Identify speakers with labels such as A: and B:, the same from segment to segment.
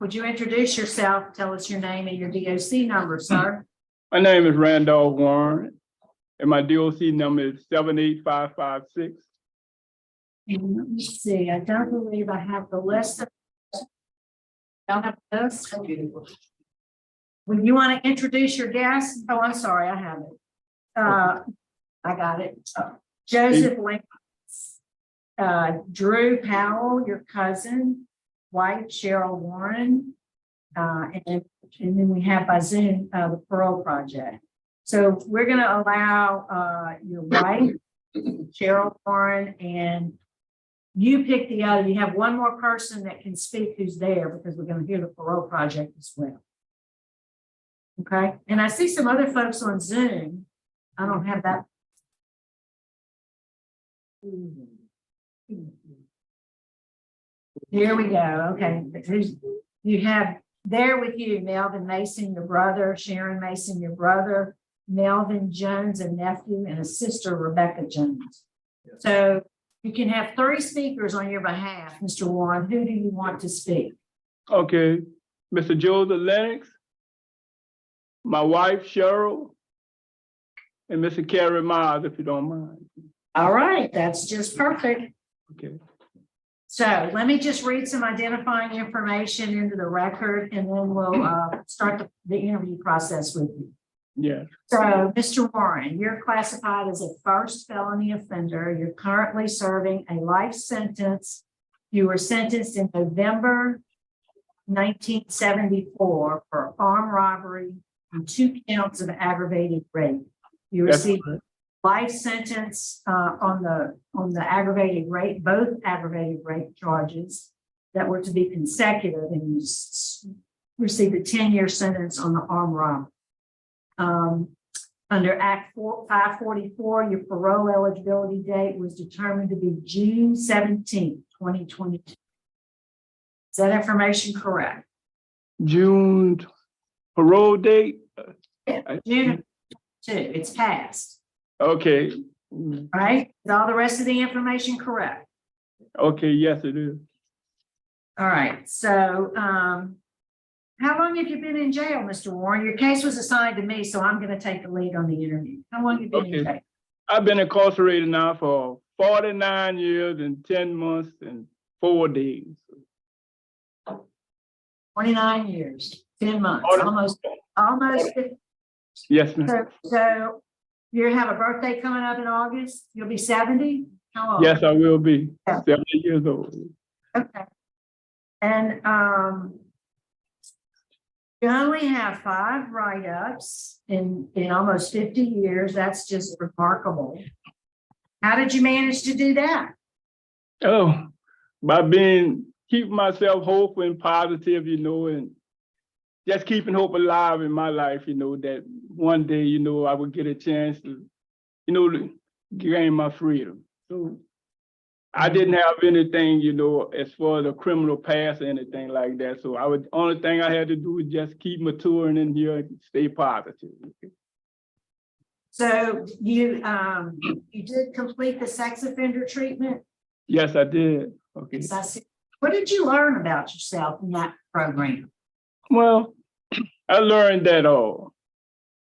A: Would you introduce yourself? Tell us your name and your DOC number, sir.
B: My name is Randolph Warren, and my DOC number is 78556.
A: And let me see, I don't believe I have the list. Don't have this. When you want to introduce your guest, oh, I'm sorry, I have it. I got it. Joseph Lincoln, Drew Powell, your cousin, wife Cheryl Warren, and then we have by Zoom the Parole Project. So we're going to allow your wife, Cheryl Warren, and you pick the other. You have one more person that can speak who's there because we're going to hear the Parole Project as well. Okay, and I see some other folks on Zoom. I don't have that. Here we go. Okay, you have there with you Melvin Mason, your brother, Sharon Mason, your brother, Melvin Jones, a nephew, and a sister, Rebecca Jones. So you can have 3 speakers on your behalf, Mr. Warren. Who do you want to speak?
B: Okay, Mr. Joseph Lennox, my wife Cheryl, and Mr. Carrie Miles, if you don't mind.
A: All right, that's just perfect.
B: Okay.
A: So let me just read some identifying information into the record, and then we'll start the interview process with you.
B: Yes.
A: So, Mr. Warren, you're classified as a first felony offender. You're currently serving a life sentence. You were sentenced in November 1974 for armed robbery and 2 counts of aggravated rape. You received a life sentence on the aggravated rape, both aggravated rape charges that were to be consecutive, and you received a 10-year sentence on the armed robbery. Under Act 544, your parole eligibility date was determined to be June 17, 2022. Is that information correct?
B: June parole date?
A: Yeah, June 2, it's passed.
B: Okay.
A: Right? Is all the rest of the information correct?
B: Okay, yes, it is.
A: All right, so how long have you been in jail, Mr. Warren? Your case was assigned to me, so I'm going to take the lead on the interview. How long have you been in jail?
B: I've been incarcerated now for 49 years and 10 months and 4 days.
A: 29 years, 10 months, almost 50.
B: Yes, ma'am.
A: So you have a birthday coming up in August? You'll be 70? How old?
B: Yes, I will be.
A: Yeah.
B: 70 years old.
A: Okay. And you only have 5 write-ups in almost 50 years. That's just remarkable. How did you manage to do that?
B: Oh, by keeping myself hopeful and positive, and just keeping hope alive in my life, that one day, I would get a chance to, gain my freedom. So I didn't have anything, as far as a criminal past or anything like that. So only thing I had to do was just keep maturing in here and stay positive.
A: So you did complete the sex offender treatment?
B: Yes, I did. Okay.
A: Yes, I see. What did you learn about yourself in that program?
B: Well, I learned that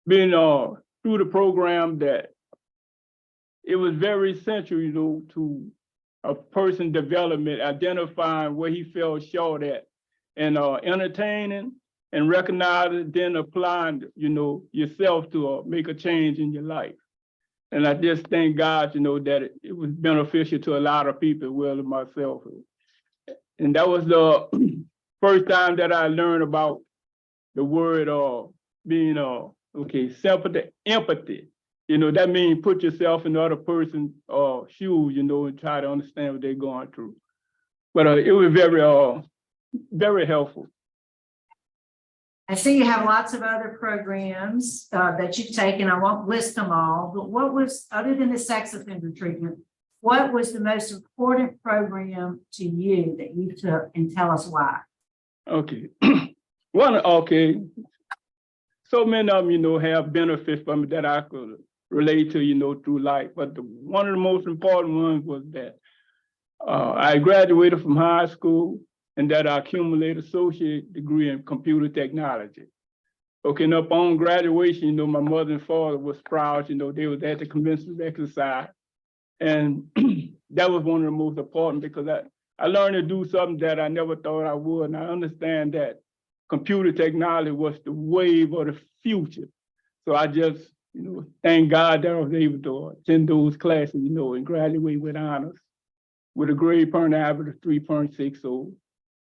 B: being through the program that it was very essential, to a person development, identifying where he fell short at, and entertaining and recognizing, then applying, yourself to make a change in your life. And I just thank God, that it was beneficial to a lot of people, as well as myself. And that was the first time that I learned about the word being sympathy, empathy. That means put yourself in the other person's shoes, and try to understand what they're going through. But it was very, very helpful.
A: I see you have lots of other programs that you've taken. I won't list them all, but what was, other than the sex offender treatment, what was the most important program to you that you took, and tell us why? Okay.
B: So many of them, have benefits from it that I could relate to, through life. But one of the most important ones was that I graduated from high school, and that I accumulated associate degree in computer technology. Okay, and upon graduation, my mother and father was proud, they was at the commencement exercise. And that was one of the most important because I learned to do something that I never thought I would. And I understand that computer technology was the wave of the future. So I just, thank God that I was able to attend those classes, and graduate with honors with a grade point average of 3.60.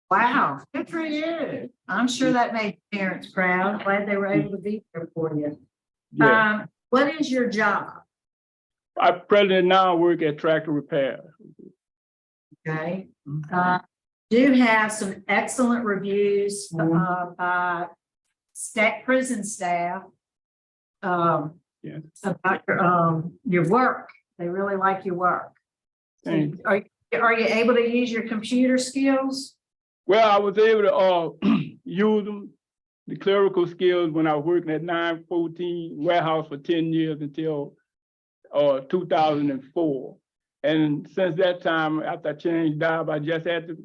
A: Wow, good for you. I'm sure that made parents proud. Glad they were able to be there for you.
B: Yeah.
A: What is your job?
B: I presently now work at Tractor Repair.
A: Okay. Do have some excellent reviews by prison staff
B: Yeah.
A: about your work. They really like your work.
B: Thanks.
A: Are you able to use your computer skills?
B: Well, I was able to use them, the clerical skills, when I was working at 914 warehouse for 10 years until 2004. And since that time, after I changed job, I just had to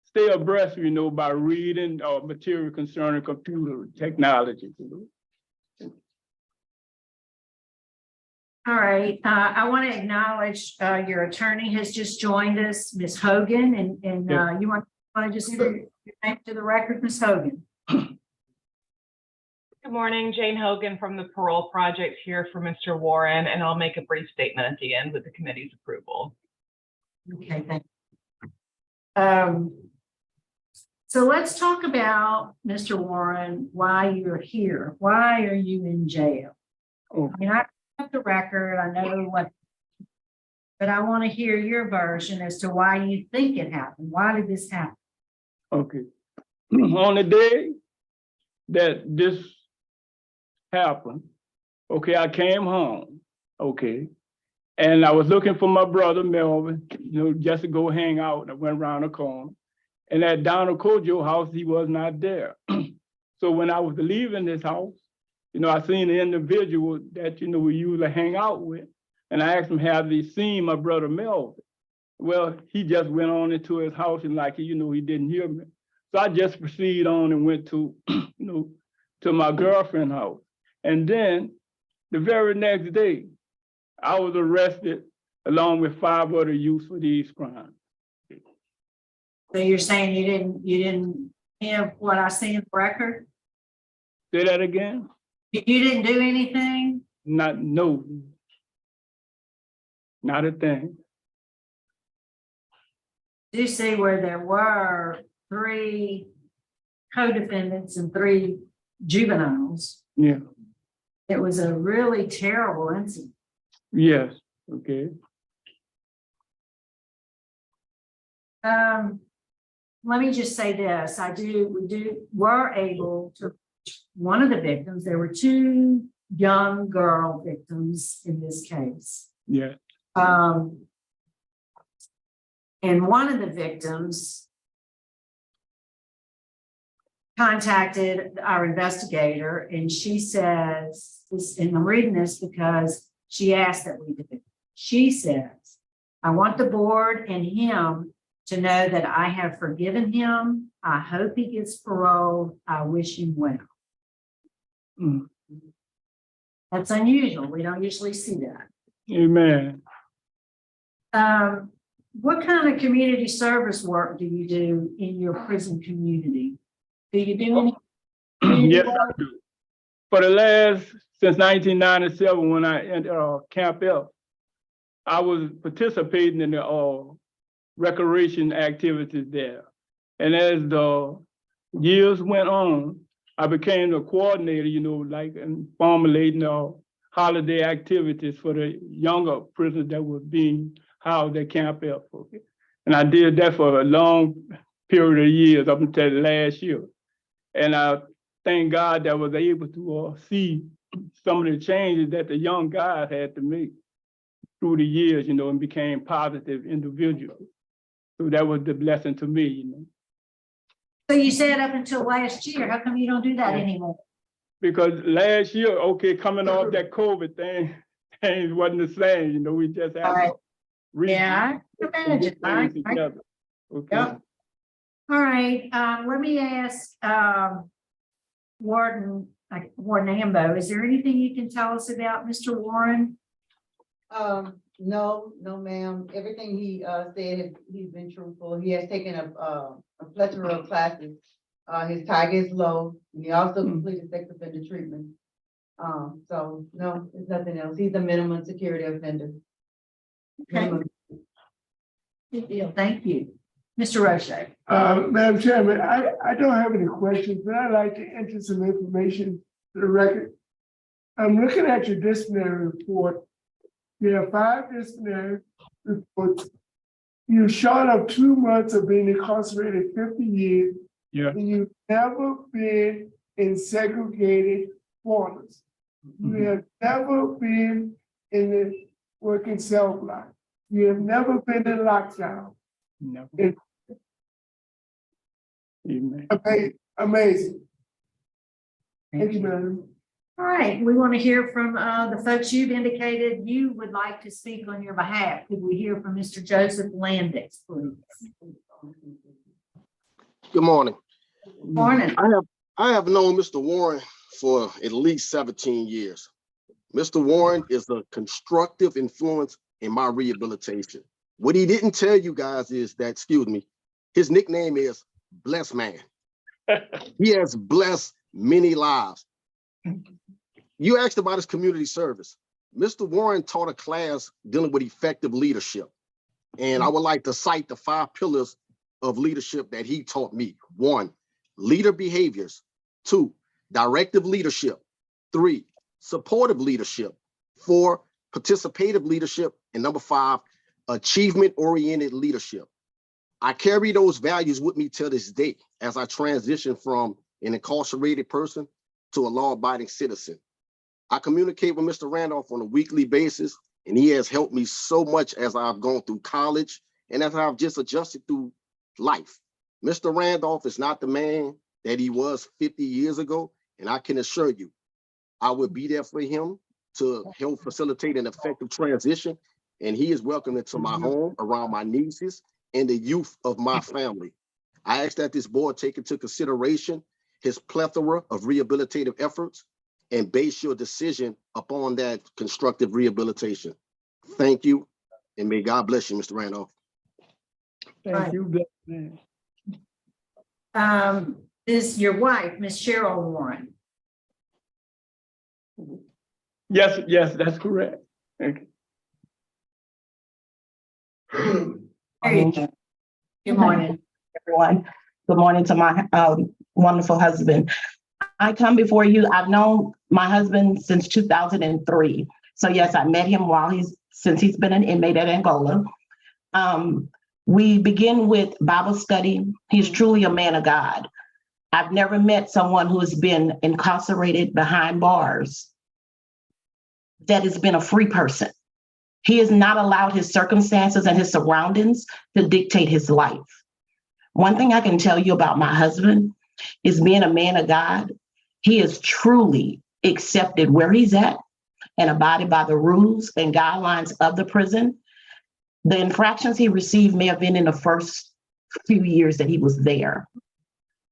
B: stay abreast, by reading material concerning computer technology.
A: All right. I want to acknowledge your attorney has just joined us, Ms. Hogan, and
B: Yeah.
A: you want to just give your name to the record, Ms. Hogan.
C: Good morning, Jane Hogan from the Parole Project here for Mr. Warren, and I'll make a brief statement at the end with the committee's approval.
A: Okay, thank you. So let's talk about, Mr. Warren, why you're here. Why are you in jail?
B: Oh.
A: I mean, I got the record, I know what, but I want to hear your version as to why you think it happened. Why did this happen?
B: Okay. On the day that this happened, okay, I came home, okay, and I was looking for my brother Melvin, just to go hang out. And I went around the corner, and at Donald Kojo's house, he was not there. So when I was leaving this house, I seen the individual that we usually hang out with, and I asked him, have they seen my brother Melvin? Well, he just went on into his house and he didn't hear me. So I just proceeded on and went to, to my girlfriend's house. And then the very next day, I was arrested along with 5 other youths for these crimes.
A: So you're saying you didn't have what I see in the record?
B: Say that again?
A: You didn't do anything?
B: No, not a thing.
A: You see where there were 3 co-defendants and 3 juveniles.
B: Yeah.
A: It was a really terrible incident.
B: Yes. Okay.
A: Let me just say this. We're able to, one of the victims, there were 2 young girl victims in this case.
B: Yeah.
A: And one of the victims contacted our investigator, and she says, and I'm reading this because she asked that we do it. She says, I want the board and him to know that I have forgiven him. I hope he gets paroled. I wish him well.
B: Mm.
A: That's unusual. We don't usually see that.
B: Amen.
A: What kind of community service work do you do in your prison community? Do you do any?
B: Yes, I do. For the since 1997, when I entered Camp F, I was participating in the recreation activities there. And as the years went on, I became the coordinator, and formulating holiday activities for the younger prisoners that were being housed at Camp F. Okay? And I did that for a long period of years, up until last year. And I thank God that I was able to see some of the changes that the young guys had to make through the years, and became positive individuals. So that was the blessing to me,
A: So you said up until last year, how come you don't do that anymore?
B: Because last year, okay, coming off that COVID thing, things wasn't the same, we just had to
A: Yeah, I can imagine.
B: together. Okay.
A: Yeah. All right, let me ask, Warden Ambo, is there anything you can tell us about Mr. Warren?
D: No, ma'am. Everything he said, he's been truthful. He has taken a plethora of classes. His target is low, and he also completed sex offender treatment. So no, there's nothing else. He's a minimum security offender.
A: Okay.
D: Minimum.
A: Good deal, thank you. Mr. Roche.
E: Madam Chairman, I don't have any questions, but I'd like to enter some information to the record. I'm looking at your disciplinary report. You have 5 disciplinary reports. You're short of 2 months of being incarcerated 50 years.
B: Yeah.
E: And you've never been in segregated quarters. You have never been in the working cell block. You have never been in lockdown.
B: Never.
E: It-
B: Amen.
E: Amazing. Thank you, madam.
A: All right, we want to hear from the folks you've indicated you would like to speak on your behalf. Could we hear from Mr. Joseph Landis, please?
F: Good morning.
A: Morning.
F: I have known Mr. Warren for at least 17 years. Mr. Warren is a constructive influence in my rehabilitation. What he didn't tell you guys is that, excuse me, his nickname is Bless Man. He has blessed many lives. You asked about his community service. Mr. Warren taught a class dealing with effective leadership. And I would like to cite the 5 pillars of leadership that he taught me. 1, leader behaviors. 2, directive leadership. 3, supportive leadership. 4, participative leadership. And number 5, achievement-oriented leadership. I carry those values with me till this day as I transition from an incarcerated person to a law-abiding citizen. I communicate with Mr. Randolph on a weekly basis, and he has helped me so much as I've gone through college and as I've just adjusted through life. Mr. Randolph is not the man that he was 50 years ago, and I can assure you, I will be there for him to help facilitate an effective transition, and he is welcome into my home around my nieces and the youth of my family. I ask that this board take into consideration his plethora of rehabilitative efforts and base your decision upon that constructive rehabilitation. Thank you, and may God bless you, Mr. Randolph.
B: Thank you, Bless Man.
A: Is your wife, Miss Cheryl Warren?
B: Yes, that's correct. Thank you.
A: There you go. Good morning.
G: Everyone. Good morning to my wonderful husband. I come before you. I've known my husband since 2003. So yes, I met him since he's been an inmate at Angola. We begin with Bible study. He's truly a man of God. I've never met someone who has been incarcerated behind bars that has been a free person. He has not allowed his circumstances and his surroundings to dictate his life. One thing I can tell you about my husband is being a man of God. He is truly accepted where he's at and abided by the rules and guidelines of the prison. The infractions he received may have been in the first few years that he was there.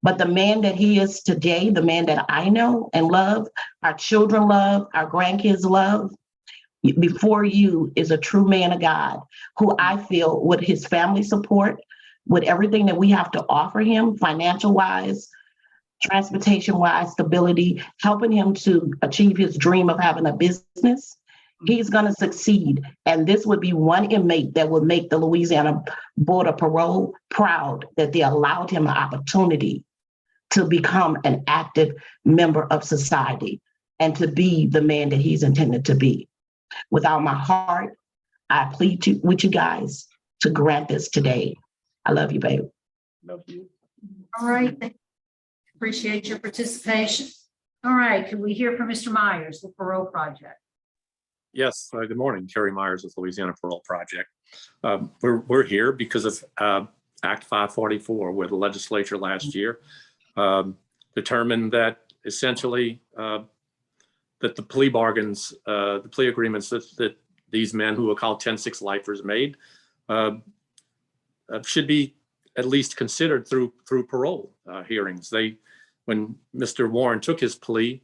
G: But the man that he is today, the man that I know and love, our children love, our grandkids love, before you is a true man of God who I feel with his family support, with everything that we have to offer him, financial wise, transportation wise, stability, helping him to achieve his dream of having a business, he's going to succeed. And this would be one inmate that would make the Louisiana Board of Parole proud that they allowed him an opportunity to become an active member of society and to be the man that he's intended to be. With all my heart, I plead with you guys to grant this today. I love you, babe.
B: Love you.
A: All right. Appreciate your participation. All right. Can we hear from Mr. Myers, the Parole Project?
H: Yes, good morning. Terry Myers with Louisiana Parole Project. We're here because of Act 544, where the legislature last year determined that essentially that the plea bargains, the plea agreements that these men who are called 10-6 lifers made should be at least considered through parole hearings. When Mr. Warren took his plea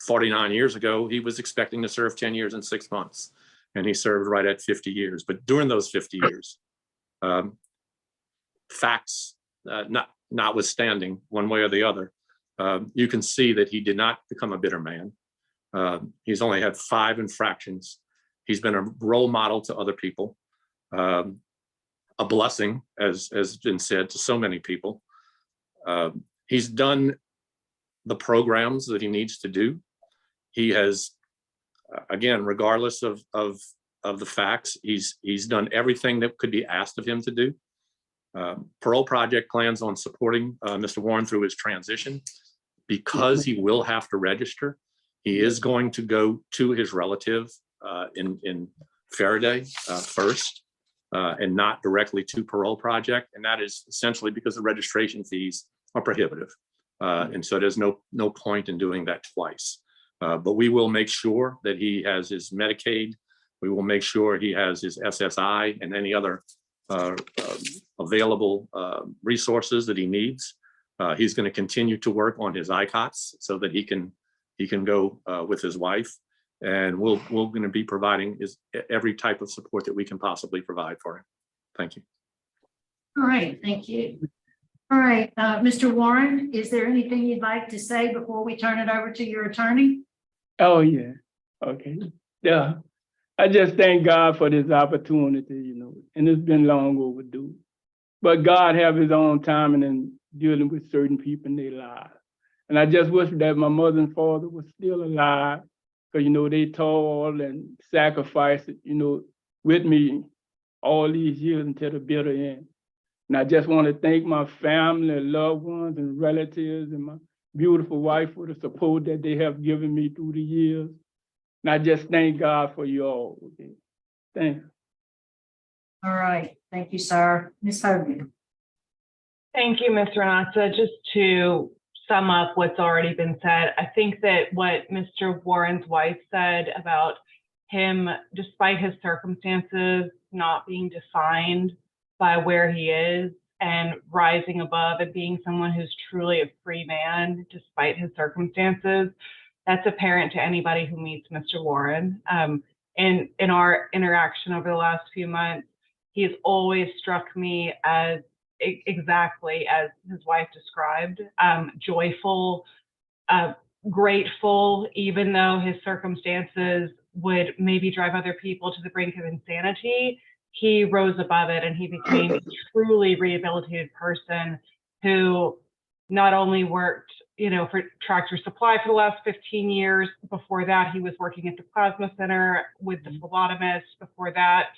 H: 49 years ago, he was expecting to serve 10 years and 6 months, and he served right at 50 years. But during those 50 years, facts notwithstanding, one way or the other, you can see that he did not become a bitter man. He's only had 5 infractions. He's been a role model to other people, a blessing, as has been said, to so many people. He's done the programs that he needs to do. He has, again, regardless of the facts, he's done everything that could be asked of him to do. Parole Project plans on supporting Mr. Warren through his transition. Because he will have to register, he is going to go to his relative in Faraday first, and not directly to Parole Project. And that is essentially because the registration fees are prohibitive. And so there's no point in doing that twice. But we will make sure that he has his Medicaid. We will make sure he has his SSI and any other available resources that he needs. He's going to continue to work on his ICOTS so that he can go with his wife, and we're going to be providing every type of support that we can possibly provide for him. Thank you.
A: All right, thank you. All right, Mr. Warren, is there anything you'd like to say before we turn it over to your attorney?
B: Oh, yeah. Okay. Yeah. I just thank God for this opportunity, and it's been long overdue. But God have his own timing in dealing with certain people in their lives. And I just wish that my mother and father were still alive, because, they toiled and sacrificed, with me all these years until the bitter end. And I just want to thank my family, loved ones, and relatives, and my beautiful wife for the support that they have given me through the years. And I just thank God for you all. Okay. Thanks.
A: All right, thank you, sir. Ms. Hogan.
C: Thank you, Ms. Renata. Just to sum up what's already been said, I think that what Mr. Warren's wife said about him, despite his circumstances, not being defined by where he is and rising above and being someone who's truly a free man despite his circumstances, that's apparent to anybody who meets Mr. Warren. In our interaction over the last few months, he has always struck me as exactly as his wife described, joyful, grateful, even though his circumstances would maybe drive other people to the brink of insanity. He rose above it and he became a truly rehabilitated person who not only worked, for Tractor Supply for the last 15 years. Before that, he was working at the Plasma Center with the phlebotomist. Before that,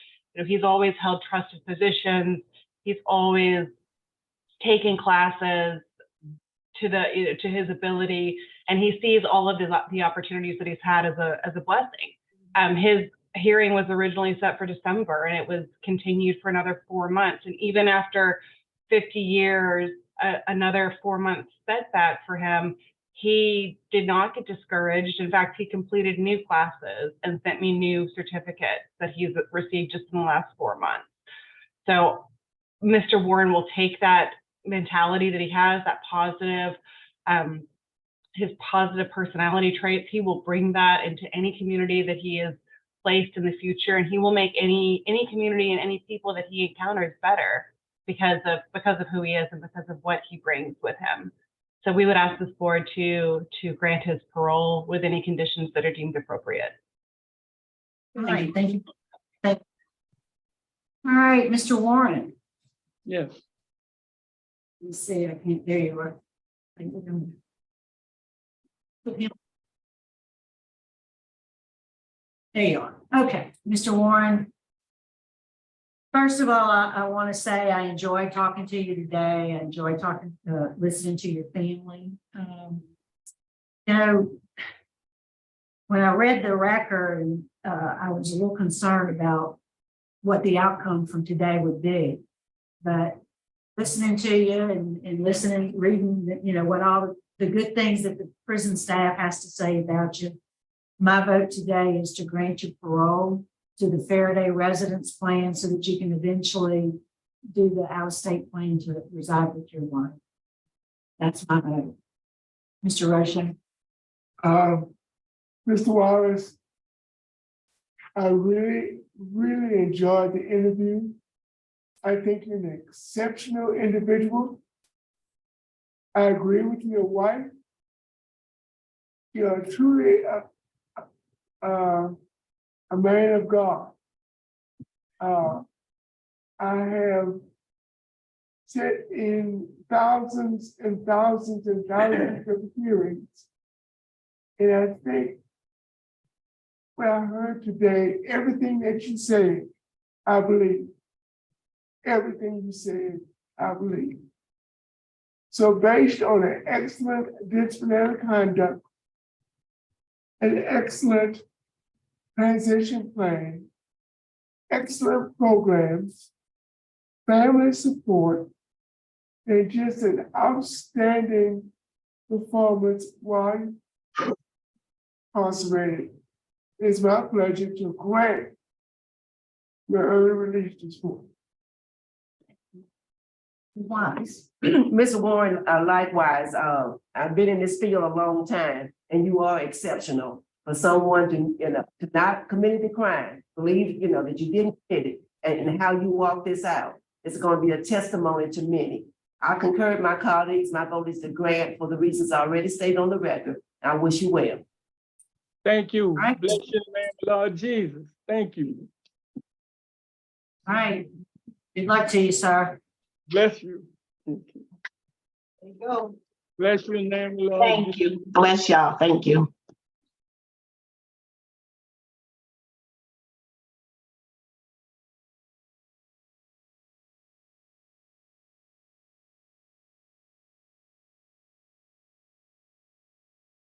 C: he's always held trusted positions. He's always taken classes to his ability, and he sees all of the opportunities that he's had as a blessing. His hearing was originally set for December, and it was continued for another 4 months. And even after 50 years, another 4 months setback for him, he did not get discouraged. In fact, he completed new classes and sent me new certificates that he's received just in the last 4 months. So Mr. Warren will take that mentality that he has, that positive, his positive personality traits. He will bring that into any community that he is placed in the future, and he will make any community and any people that he encounters better because of who he is and because of what he brings with him. So we would ask this board to grant his parole with any conditions that are deemed appropriate.
A: All right, thank you. All right, Mr. Warren.
B: Yes.
A: Let me see, I can't, there you are. There you are. Okay, Mr. Warren. First of all, I want to say I enjoy talking to you today. I enjoy listening to your family. When I read the record, I was a little concerned about what the outcome from today would be. But listening to you and listening, reading, what all the good things that the prison staff has to say about you, my vote today is to grant you parole to the Faraday residence plan so that you can eventually do the out-of-state plan to reside with your wife. That's my vote. Mr. Rushing?
E: Mr. Wallace, I really, really enjoyed the interview. I think you're an exceptional individual. I agree with your wife. You're truly a man of God. I have sat in thousands and thousands and thousands of hearings. And I think what I heard today, everything that you said, I believe. Everything you said, I believe. So based on an excellent disciplinary conduct, an excellent transition plan, excellent programs, family support, and just an outstanding performance while incarcerated, it's my pleasure to grant your early release this morning.
I: Wise. Mr. Warren, likewise, I've been in this field a long time, and you are exceptional for someone to not commit the crime, believe, that you didn't commit it, and how you walk this out. It's going to be a testimony to many. I concur with my colleagues. My vote is to grant for the reasons already stated on the record. I wish you well.
B: Thank you.
A: Right.
B: Bless your name, Lord Jesus. Thank you.
A: All right. Good luck to you, sir.
B: Bless you. Thank you.
D: There you go.
B: Bless your name, Lord.
G: Thank you. Bless y'all. Thank you.